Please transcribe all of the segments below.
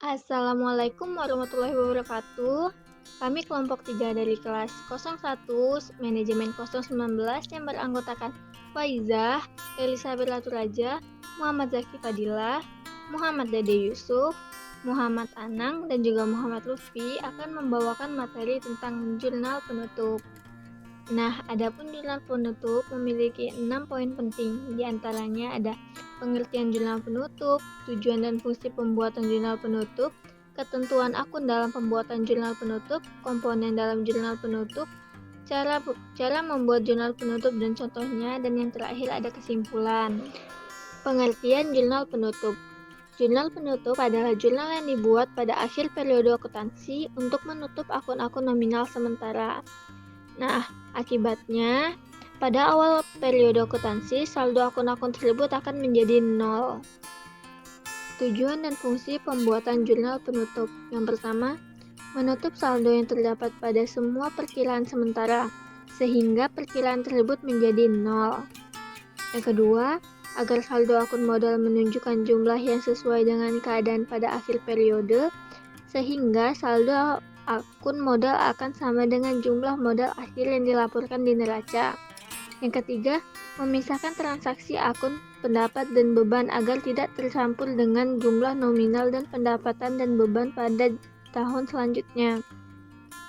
Assalamualaikum warahmatullahi wabarakatuh. Kami kelompok 3 dari kelas 01 Manajemen 019 yang beranggotakan Faizah, Elizabeth Laturaja, Muhammad Zaki Fadilah, Muhammad Dede Yusuf, Muhammad Anang, dan juga Muhammad Lutfi akan membawakan materi tentang jurnal penutup. Nah, adapun jurnal penutup memiliki 6 poin penting. Di antaranya ada pengertian jurnal penutup, tujuan dan fungsi pembuatan jurnal penutup, ketentuan akun dalam pembuatan jurnal penutup, komponen dalam jurnal penutup, cara membuat jurnal penutup dan contohnya, dan yang terakhir ada kesimpulan. Pengertian jurnal penutup. Jurnal penutup adalah jurnal yang dibuat pada akhir periode akuntansi untuk menutup akun-akun nominal sementara. Nah, akibatnya, pada awal periode akuntansi, saldo akun-akun tersebut akan menjadi nol. Tujuan dan fungsi pembuatan jurnal penutup. Yang pertama, menutup saldo yang terdapat pada semua perkiraan sementara, sehingga perkiraan tersebut menjadi nol. Yang kedua, agar saldo akun modal menunjukkan jumlah yang sesuai dengan keadaan pada akhir periode, sehingga saldo akun modal akan sama dengan jumlah modal akhir yang dilaporkan di neraca. Yang ketiga, memisahkan transaksi akun pendapat dan beban agar tidak tercampur dengan jumlah nominal dan pendapatan dan beban pada tahun selanjutnya.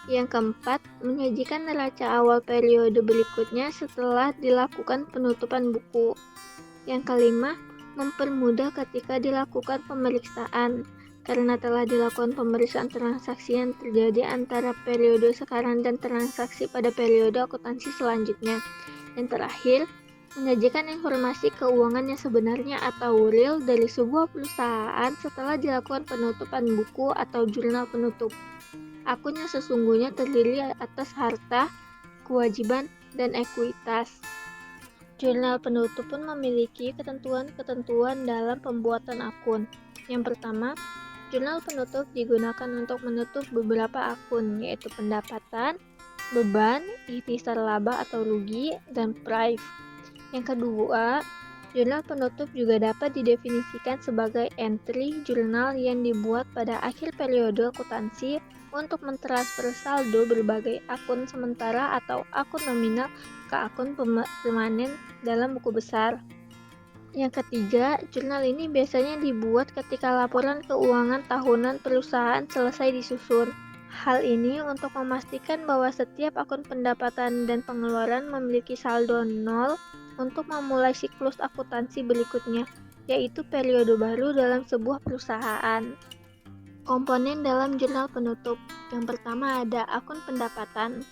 Yang keempat, menyajikan neraca awal periode berikutnya setelah dilakukan penutupan buku. Yang kelima, mempermudah ketika dilakukan pemeriksaan, karena telah dilakukan pemeriksaan transaksi yang terjadi antara periode sekarang dan transaksi pada periode akuntansi selanjutnya. Yang terakhir, menyajikan informasi keuangan yang sebenarnya atau real dari sebuah perusahaan setelah dilakukan penutupan buku atau jurnal penutup. Akun yang sesungguhnya terdiri atas harta, kewajiban, dan ekuitas. Jurnal penutup pun memiliki ketentuan-ketentuan dalam pembuatan akun. Yang pertama, jurnal penutup digunakan untuk menutup beberapa akun, yaitu pendapatan, beban, ikhtisar laba atau rugi, dan prive. Yang kedua, jurnal penutup juga dapat didefinisikan sebagai entry jurnal yang dibuat pada akhir periode akuntansi untuk mentransfer saldo berbagai akun sementara atau akun nominal ke akun permanen dalam buku besar. Yang ketiga, jurnal ini biasanya dibuat ketika laporan keuangan tahunan perusahaan selesai disusun. Hal ini untuk memastikan bahwa setiap akun pendapatan dan pengeluaran memiliki saldo nol untuk memulai siklus akuntansi berikutnya, yaitu periode baru dalam sebuah perusahaan. Komponen dalam jurnal penutup. Yang pertama ada akun pendapatan.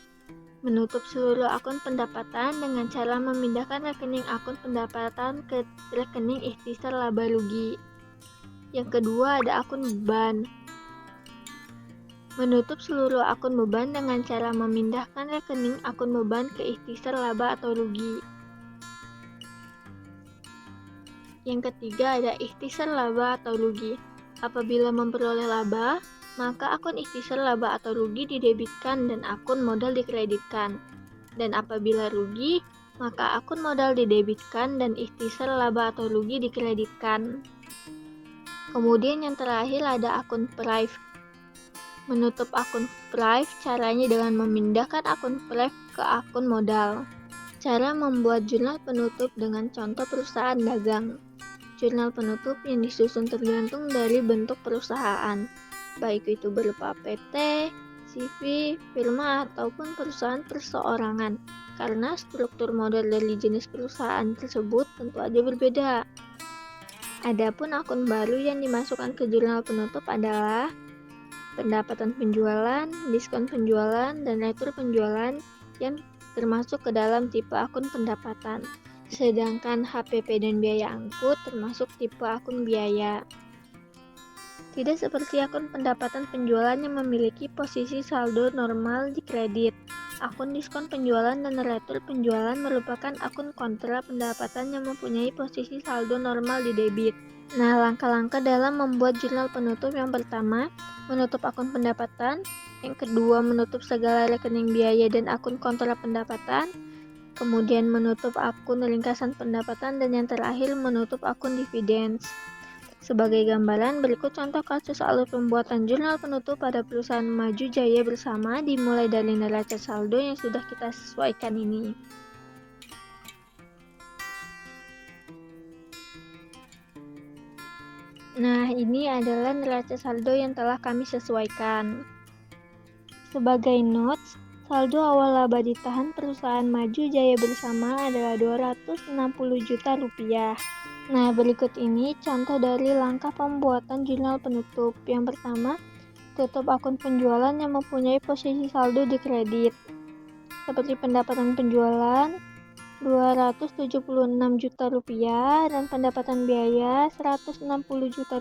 Menutup seluruh akun pendapatan dengan cara memindahkan rekening akun pendapatan ke rekening ikhtisar laba rugi. Yang kedua ada akun beban. Menutup seluruh akun beban dengan cara memindahkan rekening akun beban ke ikhtisar laba atau rugi. Yang ketiga ada ikhtisar laba atau rugi. Apabila memperoleh laba, maka akun ikhtisar laba atau rugi didebitkan dan akun modal dikreditkan. Dan apabila rugi, maka akun modal didebitkan dan ikhtisar laba atau rugi dikreditkan. Kemudian yang terakhir ada akun prive. Menutup akun prive caranya dengan memindahkan akun prive ke akun modal. Cara membuat jurnal penutup dengan contoh perusahaan dagang. Jurnal penutup yang disusun tergantung dari bentuk perusahaan, baik itu berupa PT, CV, firma, ataupun perusahaan perseorangan, karena struktur modal dari jenis perusahaan tersebut tentu saja berbeda. Adapun akun baru yang dimasukkan ke jurnal penutup adalah pendapatan penjualan, diskon penjualan, dan retur penjualan yang termasuk ke dalam tipe akun pendapatan. Sedangkan HPP dan biaya angkut termasuk tipe akun biaya. Tidak seperti akun pendapatan penjualan yang memiliki posisi saldo normal di kredit. Akun diskon penjualan dan retur penjualan merupakan akun kontra pendapatan yang mempunyai posisi saldo normal di debit. Nah, langkah-langkah dalam membuat jurnal penutup: yang pertama, menutup akun pendapatan. Yang kedua, menutup segala rekening biaya dan akun kontra pendapatan. Kemudian menutup akun ringkasan pendapatan, dan yang terakhir menutup akun dividends. Sebagai gambaran, berikut contoh kasus alur pembuatan jurnal penutup pada perusahaan Maju Jaya Bersama dimulai dari neraca saldo yang sudah kita sesuaikan ini. Nah, ini adalah neraca saldo yang telah kami sesuaikan. Sebagai notes, saldo awal laba ditahan perusahaan Maju Jaya Bersama adalah Rp260 juta. Nah, berikut ini contoh dari langkah pembuatan jurnal penutup. Yang pertama, tutup akun penjualan yang mempunyai posisi saldo di kredit. Seperti pendapatan penjualan Rp276 juta dan pendapatan biaya Rp160 juta.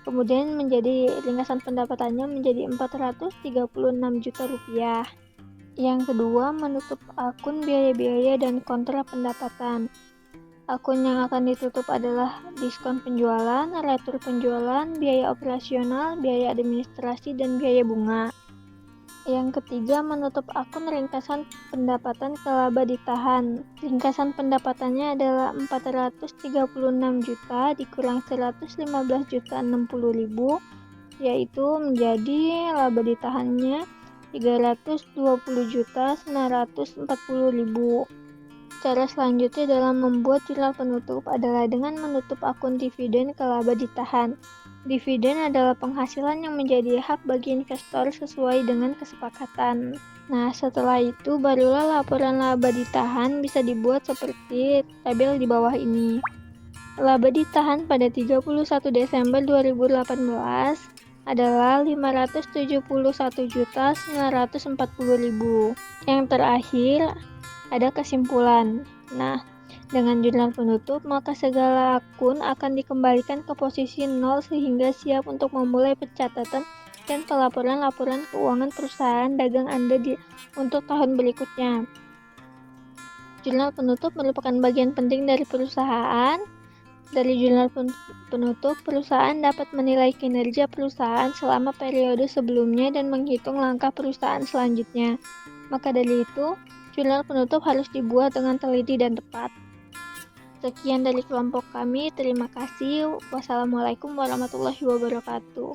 Kemudian menjadi ringkasan pendapatannya menjadi Rp436 juta. Yang kedua, menutup akun biaya-biaya dan kontra pendapatan. Akun yang akan ditutup adalah diskon penjualan, retur penjualan, biaya operasional, biaya administrasi, dan biaya bunga. Yang ketiga, menutup akun ringkasan pendapatan ke laba ditahan. Ringkasan pendapatannya adalah Rp436 juta dikurang Rp115 juta 60.000, yaitu menjadi laba ditahannya Rp320 juta 940.000. Cara selanjutnya dalam membuat jurnal penutup adalah dengan menutup akun dividen ke laba ditahan. Dividen adalah penghasilan yang menjadi hak bagi investor sesuai dengan kesepakatan. Nah, setelah itu barulah laporan laba ditahan bisa dibuat seperti tabel di bawah ini. Laba ditahan pada 31 Desember 2018 adalah Rp571.940.000. Yang terakhir ada kesimpulan. Nah, dengan jurnal penutup, maka segala akun akan dikembalikan ke posisi 0 sehingga siap untuk memulai pencatatan dan pelaporan laporan keuangan perusahaan dagang Anda untuk tahun berikutnya. Jurnal penutup merupakan bagian penting dari perusahaan. Dari jurnal penutup, perusahaan dapat menilai kinerja perusahaan selama periode sebelumnya dan menghitung langkah perusahaan selanjutnya. Maka dari itu, jurnal penutup harus dibuat dengan teliti dan tepat. Sekian dari kelompok kami, terima kasih. Wassalamualaikum warahmatullahi wabarakatuh.